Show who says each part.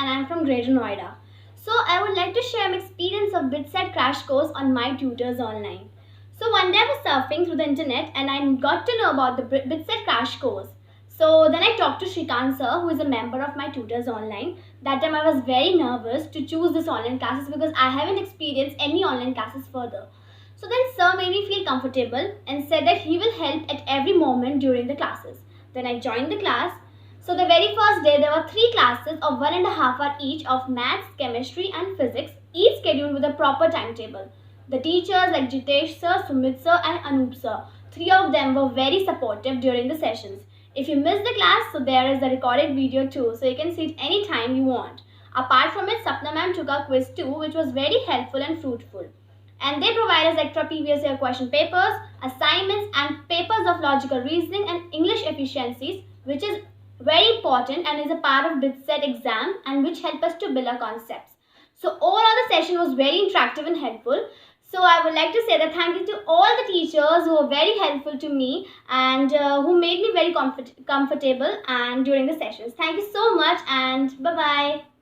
Speaker 1: and I'm from Greater Noida. So I would like to share my experience of BITSAT crash course on MyTutorsOnline. So one day I was surfing through the internet and I got to know about the BITSAT crash course. So then I talked to Shrikant sir, who is a member of MyTutorsOnline. That time I was very nervous to choose this online classes because I haven't experienced any online classes further. So then sir made me feel comfortable and said that he will help at every moment during the classes. Then I joined the class. So the very first day there were 3 classes of 1.5 hours each of maths, chemistry and physics, each scheduled with a proper timetable. The teachers like Jitesh sir, Sumit sir and Anup sir, 3 of them were very supportive during the sessions. If you missed the class, so there is a recorded video too, so you can see it anytime you want. Apart from it, Sapna ma'am took our quiz too, which was very helpful and fruitful. And they provide us extra previous year question papers, assignments and papers of logical reasoning and English efficiencies, which is very important and is a part of BITSAT exam and which help us to build our concepts. So overall the session was very interactive and helpful. So I would like to say that thank you to all the teachers who were very helpful to me and who made me very comfortable and during the sessions. Thank you so much and bye-bye.